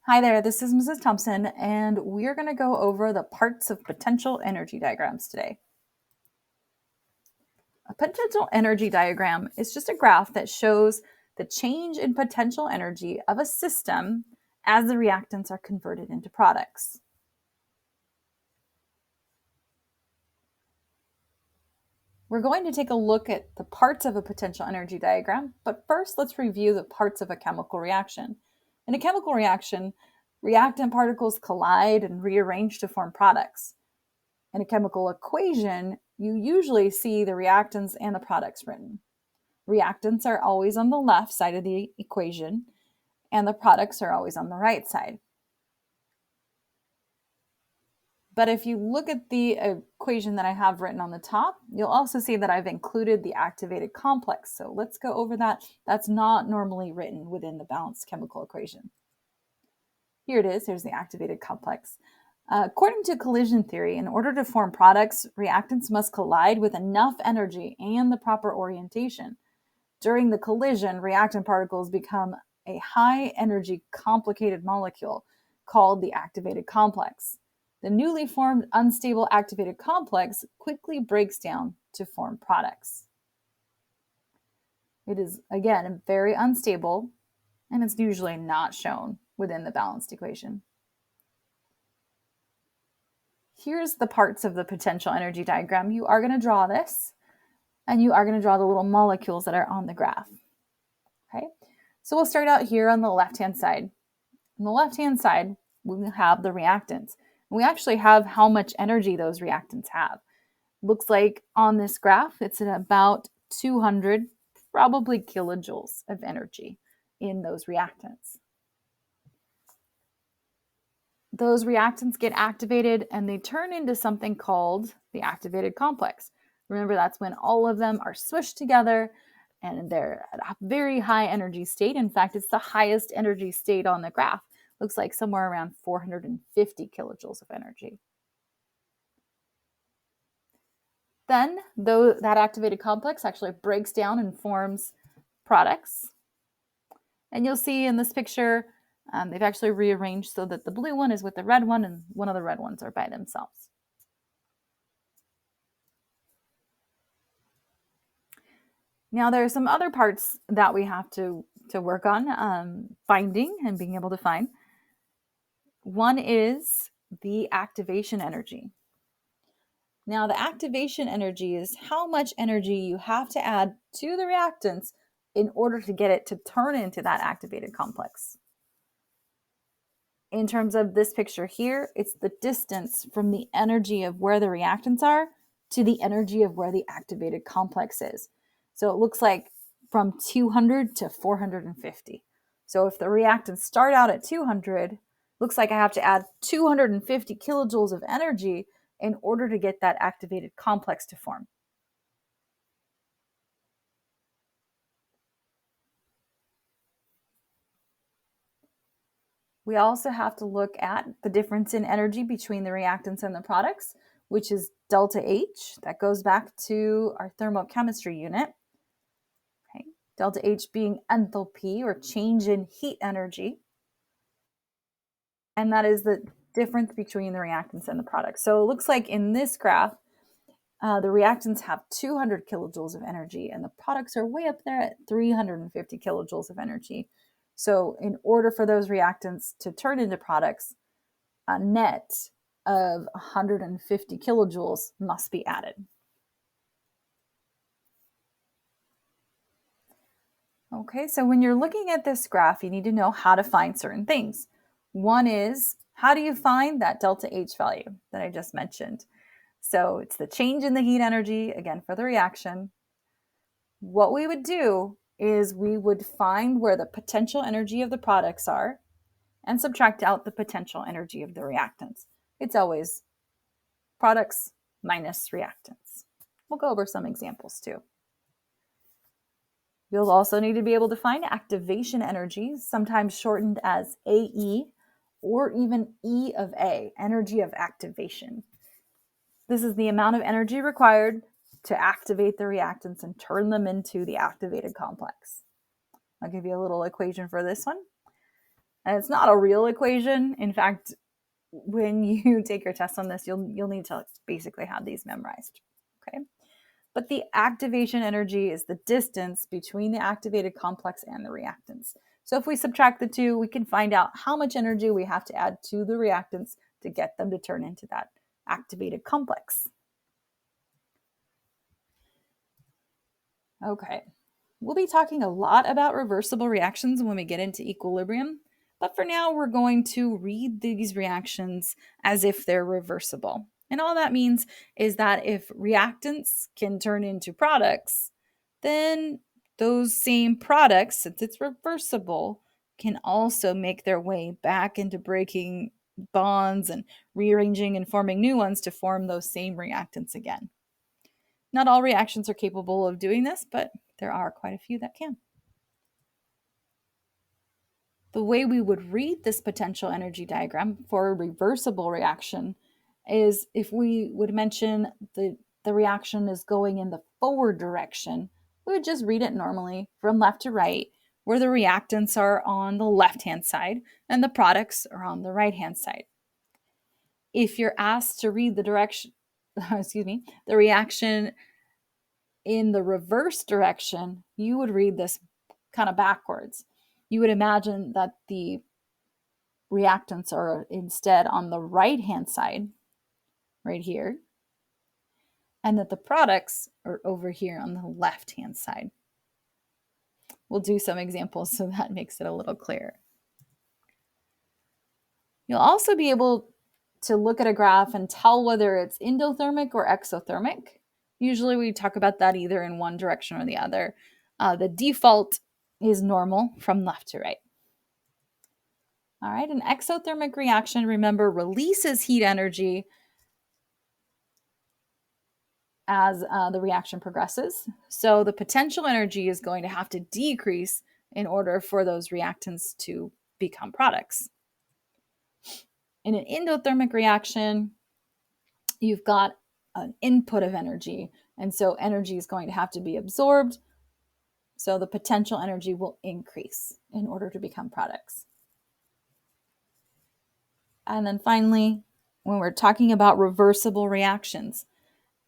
Hi there, this is Mrs. Thompson, and we're going to go over the parts of potential energy diagrams today. A potential energy diagram is just a graph that shows the change in potential energy of a system as the reactants are converted into products. We're going to take a look at the parts of a potential energy diagram, but first let's review the parts of a chemical reaction. In a chemical reaction, reactant particles collide and rearrange to form products. In a chemical equation, you usually see the reactants and the products written. Reactants are always on the left side of the equation, and the products are always on the right side. But if you look at the equation that I have written on the top, you'll also see that I've included the activated complex. So let's go over that. That's not normally written within the balanced chemical equation. Here it is. Here's the activated complex. According to collision theory, in order to form products, reactants must collide with enough energy and the proper orientation. During the collision, reactant particles become a high-energy complicated molecule called the activated complex. The newly formed unstable activated complex quickly breaks down to form products. It is, again, very unstable, and it's usually not shown within the balanced equation. Here's the parts of the potential energy diagram. You are going to draw this, and you are going to draw the little molecules that are on the graph. Okay, so we'll start out here on the left-hand side. On the left-hand side, we have the reactants. We actually have how much energy those reactants have. Looks like on this graph, it's at about 200, probably kilojoules of energy in those reactants. Those reactants get activated and they turn into something called the activated complex. Remember, that's when all of them are swished together and they're at a very high energy state. In fact, it's the highest energy state on the graph. Looks like somewhere around 450 kilojoules of energy. Then, though that activated complex actually breaks down and forms products. And you'll see in this picture, they've actually rearranged so that the blue one is with the red one and one of the red ones are by themselves. Now, there are some other parts that we have to work on finding and being able to find. One is the activation energy. Now, the activation energy is how much energy you have to add to the reactants in order to get it to turn into that activated complex. In terms of this picture here, it's the distance from the energy of where the reactants are to the energy of where the activated complex is. So it looks like from 200 to 450. So if the reactants start out at 200, looks like I have to add 250 kilojoules of energy in order to get that activated complex to form. We also have to look at the difference in energy between the reactants and the products, which is delta H. That goes back to our thermochemistry unit. Okay. Delta H being enthalpy or change in heat energy. And that is the difference between the reactants and the products. So it looks like in this graph, the reactants have 200 kilojoules of energy and the products are way up there at 350 kilojoules of energy. So in order for those reactants to turn into products, a net of 150 kilojoules must be added. Okay, so when you're looking at this graph, you need to know how to find certain things. One is, how do you find that delta H value that I just mentioned? So it's the change in the heat energy, again, for the reaction. What we would do is we would find where the potential energy of the products are and subtract out the potential energy of the reactants. It's always products minus reactants. We'll go over some examples too. You'll also need to be able to find activation energy, sometimes shortened as AE or even E of A, energy of activation. This is the amount of energy required to activate the reactants and turn them into the activated complex. I'll give you a little equation for this one. And it's not a real equation. In fact, when you take your test on this, you'll need to basically have these memorized. Okay. But the activation energy is the distance between the activated complex and the reactants. So if we subtract the two, we can find out how much energy we have to add to the reactants to get them to turn into that activated complex. Okay, we'll be talking a lot about reversible reactions when we get into equilibrium, but for now we're going to read these reactions as if they're reversible. And all that means is that if reactants can turn into products, then those same products, since it's reversible, can also make their way back into breaking bonds and rearranging and forming new ones to form those same reactants again. Not all reactions are capable of doing this, but there are quite a few that can. The way we would read this potential energy diagram for a reversible reaction is if we would mention the reaction is going in the forward direction, we would just read it normally from left to right, where the reactants are on the left-hand side and the products are on the right-hand side. If you're asked to read the direction, the reaction in the reverse direction, you would read this kind of backwards. You would imagine that the reactants are instead on the right-hand side, right here, and that the products are over here on the left-hand side. We'll do some examples so that makes it a little clearer. You'll also be able to look at a graph and tell whether it's endothermic or exothermic. Usually we talk about that either in one direction or the other. The default is normal from left to right. All right, an exothermic reaction, remember, releases heat energy as the reaction progresses. So the potential energy is going to have to decrease in order for those reactants to become products. In an endothermic reaction, you've got an input of energy, and so energy is going to have to be absorbed. So the potential energy will increase in order to become products. And then finally, when we're talking about reversible reactions,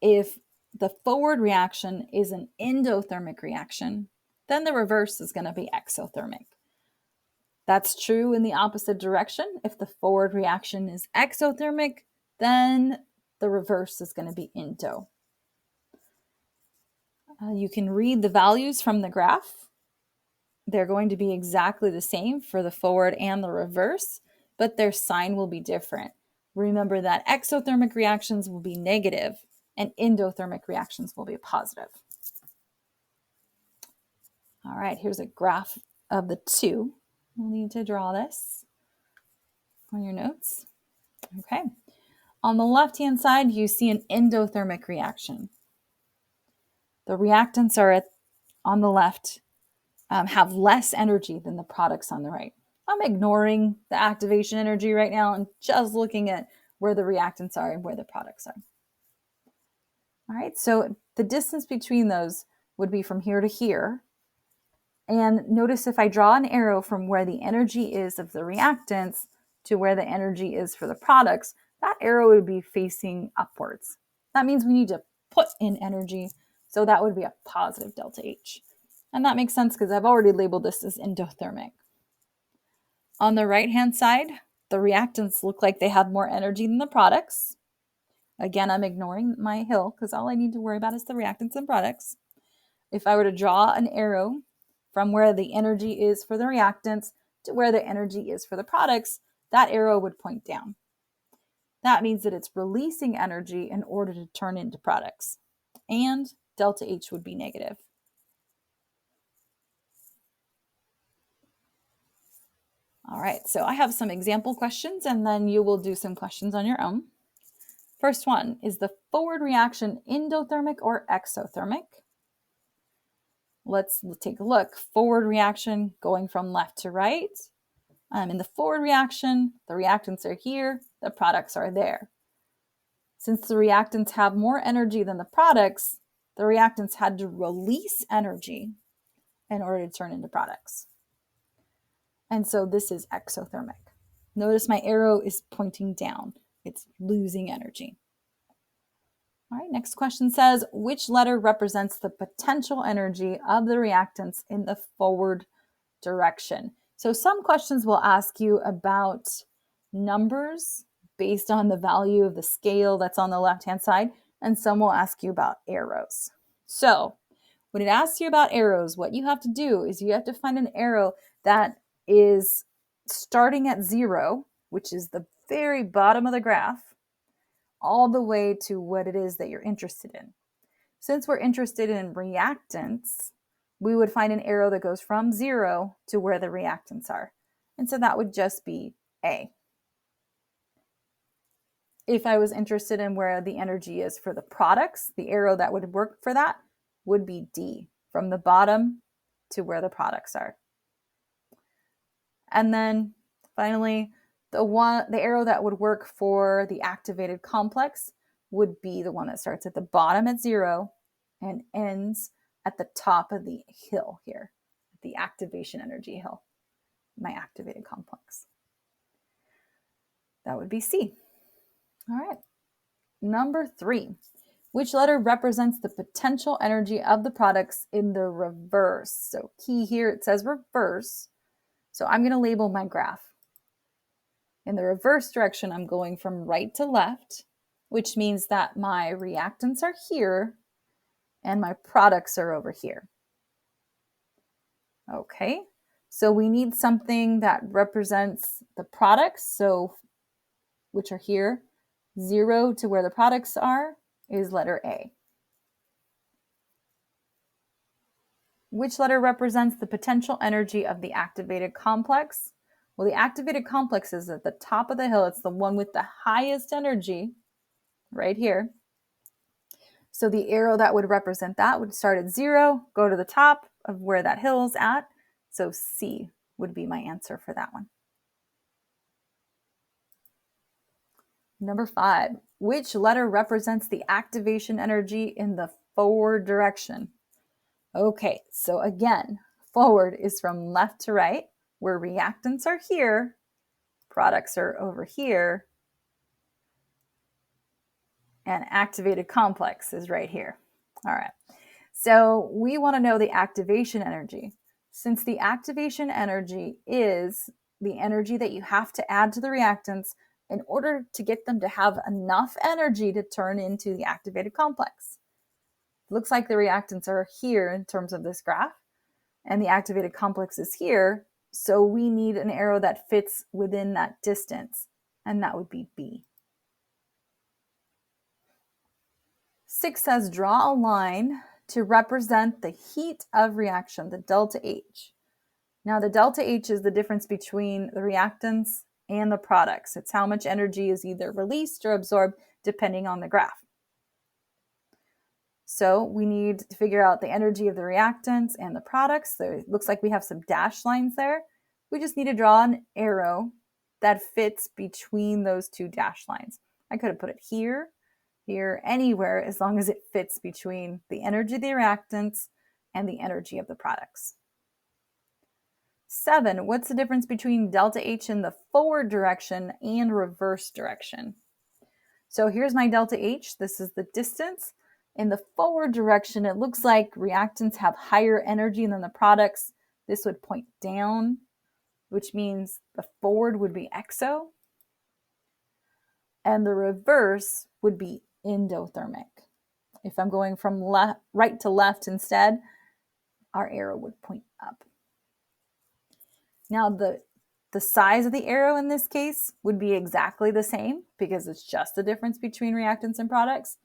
if the forward reaction is an endothermic reaction, then the reverse is going to be exothermic. That's true in the opposite direction. If the forward reaction is exothermic, then the reverse is going to be endo. You can read the values from the graph. They're going to be exactly the same for the forward and the reverse, but their sign will be different. Remember that exothermic reactions will be negative and endothermic reactions will be positive. All right, here's a graph of the two. You'll need to draw this on your notes. Okay. On the left-hand side, you see an endothermic reaction. The reactants are on the left have less energy than the products on the right. I'm ignoring the activation energy right now and just looking at where the reactants are and where the products are. All right, so the distance between those would be from here to here. And notice if I draw an arrow from where the energy is of the reactants to where the energy is for the products, that arrow would be facing upwards. That means we need to put in energy, so that would be a positive delta H. And that makes sense because I've already labeled this as endothermic. On the right-hand side, the reactants look like they have more energy than the products. Again, I'm ignoring my hill because all I need to worry about is the reactants and products. If I were to draw an arrow from where the energy is for the reactants to where the energy is for the products, that arrow would point down. That means that it's releasing energy in order to turn into products. And delta H would be negative. All right, so I have some example questions and then you will do some questions on your own. First one, is the forward reaction endothermic or exothermic? Let's take a look. Forward reaction going from left to right. In the forward reaction, the reactants are here, the products are there. Since the reactants have more energy than the products, the reactants had to release energy in order to turn into products. And so this is exothermic. Notice my arrow is pointing down. It's losing energy. All right, next question says, which letter represents the potential energy of the reactants in the forward direction? So some questions will ask you about numbers based on the value of the scale that's on the left-hand side, and some will ask you about arrows. So when it asks you about arrows, what you have to do is you have to find an arrow that is starting at 0, which is the very bottom of the graph, all the way to what it is that you're interested in. Since we're interested in reactants, we would find an arrow that goes from 0 to where the reactants are. And so that would just be A. If I was interested in where the energy is for the products, the arrow that would work for that would be D, from the bottom to where the products are. And then finally, the arrow that would work for the activated complex would be the one that starts at the bottom at 0 and ends at the top of the hill here, the activation energy hill, my activated complex. That would be C. All right. Number 3, which letter represents the potential energy of the products in the reverse? So key here, it says reverse. So I'm going to label my graph. In the reverse direction, I'm going from right to left, which means that my reactants are here and my products are over here. Okay, so we need something that represents the products, so which are here. 0 to where the products are is letter A. Which letter represents the potential energy of the activated complex? Well, the activated complex is at the top of the hill. It's the one with the highest energy right here. So the arrow that would represent that would start at 0, go to the top of where that hill is at. So C would be my answer for that one. Number 5, which letter represents the activation energy in the forward direction? Okay, so again, forward is from left to right, where reactants are here, products are over here, and activated complex is right here. All right, so we want to know the activation energy. Since the activation energy is the energy that you have to add to the reactants in order to get them to have enough energy to turn into the activated complex. It looks like the reactants are here in terms of this graph, and the activated complex is here, so we need an arrow that fits within that distance, and that would be B. 6 says, draw a line to represent the heat of reaction, the delta H. Now, the delta H is the difference between the reactants and the products. It's how much energy is either released or absorbed depending on the graph. So we need to figure out the energy of the reactants and the products. So it looks like we have some dashed lines there. We just need to draw an arrow that fits between those two dashed lines. I could have put it here, here, anywhere, as long as it fits between the energy of the reactants and the energy of the products. 7, what's the difference between delta H in the forward direction and reverse direction? So here's my delta H. This is the distance. In the forward direction, it looks like reactants have higher energy than the products. This would point down, which means the forward would be exo, and the reverse would be endothermic. If I'm going from right to left instead, our arrow would point up. Now, the size of the arrow in this case would be exactly the same because it's just the difference between reactants and products,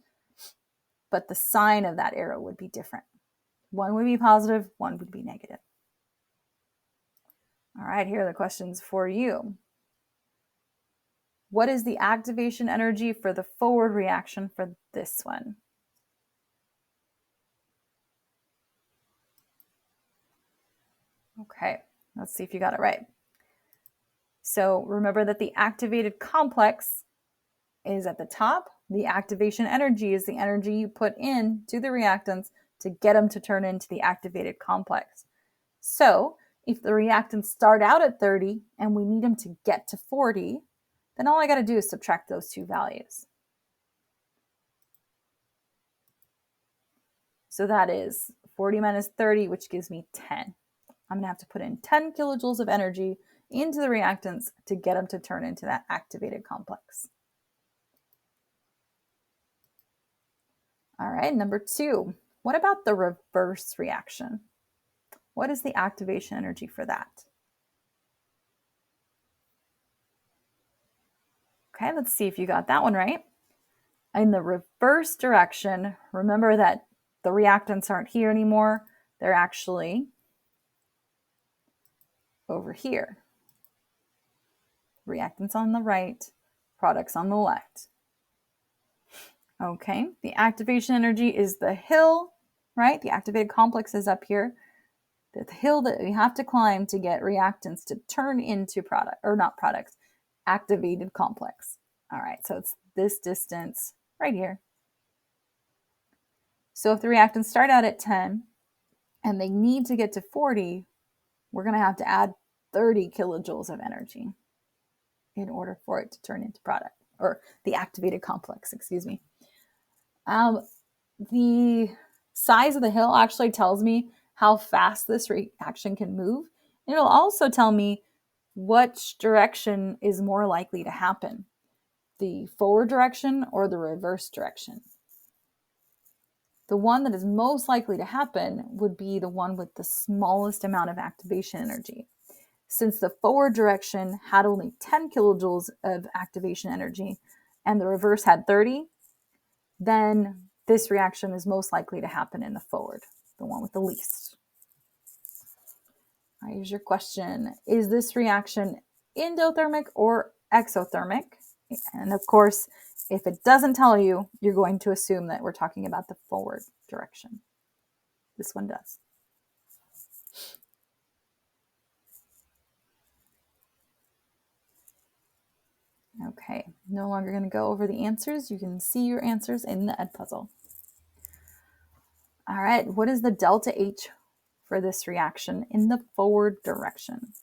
but the sign of that arrow would be different. One would be positive, one would be negative. All right, here are the questions for you. What is the activation energy for the forward reaction for this one? Okay, let's see if you got it right. So remember that the activated complex is at the top. The activation energy is the energy you put in to the reactants to get them to turn into the activated complex. So If the reactants start out at 30 and we need them to get to 40, then all I got to do is subtract those two values. So that is 40 minus 30, which gives me 10. I'm going to have to put in 10 kilojoules of energy into the reactants to get them to turn into that activated complex. All right, number 2. What about the reverse reaction? What is the activation energy for that? Okay, let's see if you got that one right. In the reverse direction, remember that the reactants aren't here anymore. They're actually over here. Reactants on the right, products on the left. Okay, the activation energy is the hill, right? The activated complex is up here. The hill that we have to climb to get reactants to turn into activated complex. All right, so it's this distance right here. So if the reactants start out at 10 and they need to get to 40, we're going to have to add 30 kilojoules of energy in order for it to turn into product, or the activated complex, excuse me. The size of the hill actually tells me how fast this reaction can move. And it'll also tell me which direction is more likely to happen, the forward direction or the reverse direction. The one that is most likely to happen would be the one with the smallest amount of activation energy. Since the forward direction had only 10 kilojoules of activation energy and the reverse had 30, then this reaction is most likely to happen in the forward, the one with the least. All right, here's your question. Is this reaction endothermic or exothermic? And of course, if it doesn't tell you, you're going to assume that we're talking about the forward direction. This one does. Okay, no longer going to go over the answers. You can see your answers in the Edpuzzle. All right, what is the delta H for this reaction in the forward direction?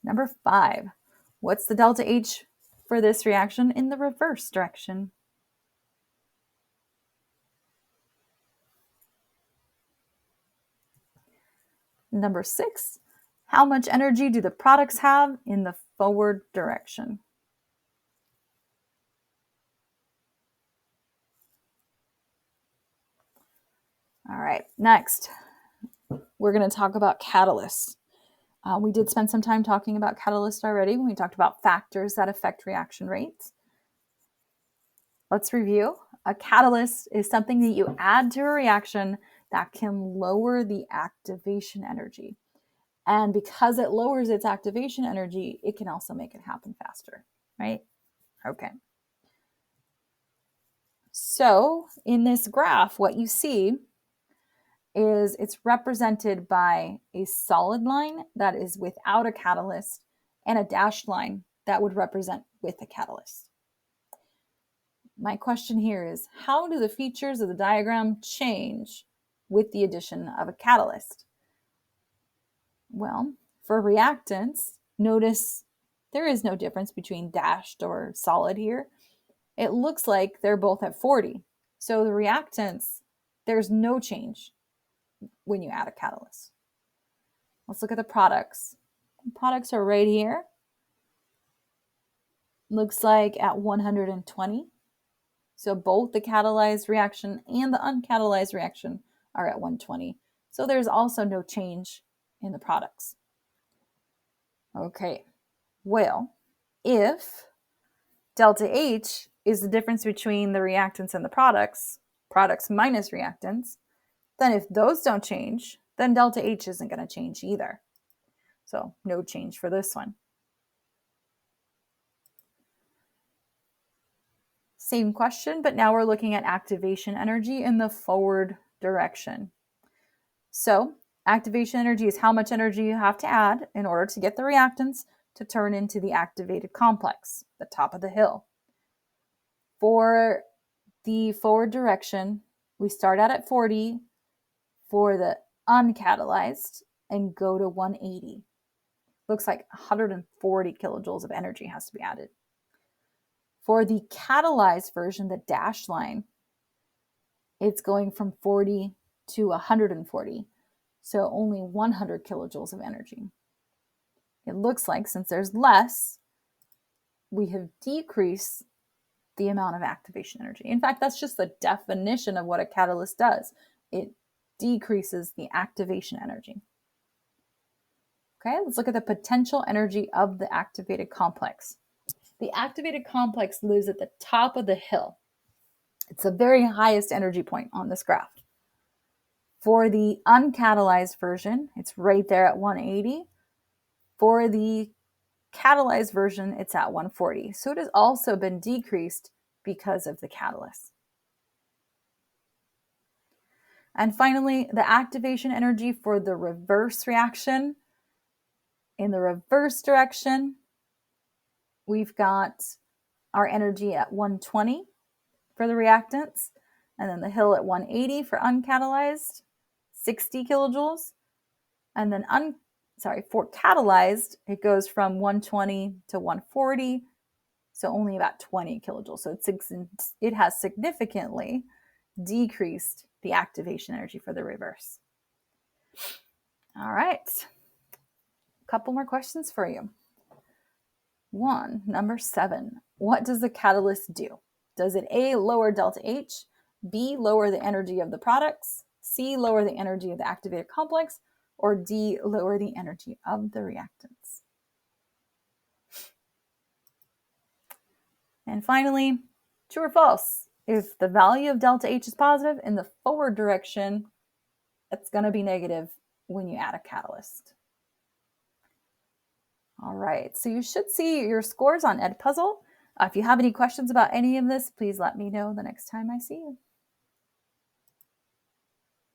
Number 5, what's the delta H for this reaction in the reverse direction? Number 6, how much energy do the products have in the forward direction? All right, next, we're going to talk about catalysts. We did spend some time talking about catalysts already when we talked about factors that affect reaction rates. Let's review. A catalyst is something that you add to a reaction that can lower the activation energy. And because it lowers its activation energy, it can also make it happen faster, right? Okay. So in this graph, what you see is it's represented by a solid line that is without a catalyst and a dashed line that would represent with a catalyst. My question here is, how do the features of the diagram change with the addition of a catalyst? Well, for reactants, notice there is no difference between dashed or solid here. It looks like they're both at 40. So the reactants, there's no change when you add a catalyst. Let's look at the products. The products are right here. Looks like at 120. So both the catalyzed reaction and the uncatalyzed reaction are at 120. So there's also no change in the products. Okay, well, if delta H is the difference between the reactants and the products minus reactants, then if those don't change, then delta H isn't going to change either. So no change for this one. Same question, but now we're looking at activation energy in the forward direction. So activation energy is how much energy you have to add in order to get the reactants to turn into the activated complex, the top of the hill. For the forward direction, we start out at 40 for the uncatalyzed and go to 180. Looks like 140 kilojoules of energy has to be added. For the catalyzed version, the dashed line, it's going from 40 to 140, so only 100 kilojoules of energy. It looks like since there's less, we have decreased the amount of activation energy. In fact, that's just the definition of what a catalyst does. It decreases the activation energy. Okay, let's look at the potential energy of the activated complex. The activated complex lives at the top of the hill. It's the very highest energy point on this graph. For the uncatalyzed version, it's right there at 180. For the catalyzed version, it's at 140. So it has also been decreased because of the catalyst. And finally, the activation energy for the reverse reaction. In the reverse direction, we've got our energy at 120 for the reactants, and then the hill at 180 for uncatalyzed, 60 kilojoules. And then for catalyzed, it goes from 120 to 140, so only about 20 kilojoules. So it has significantly decreased the activation energy for the reverse. All right, a couple more questions for you. Number 7. What does the catalyst do? Does it A, lower delta H, B, lower the energy of the products, C, lower the energy of the activated complex, or D, lower the energy of the reactants? And finally, true or false? If the value of delta H is positive in the forward direction, it's going to be negative when you add a catalyst. All right, so you should see your scores on Edpuzzle. If you have any questions about any of this, please let me know the next time I see you.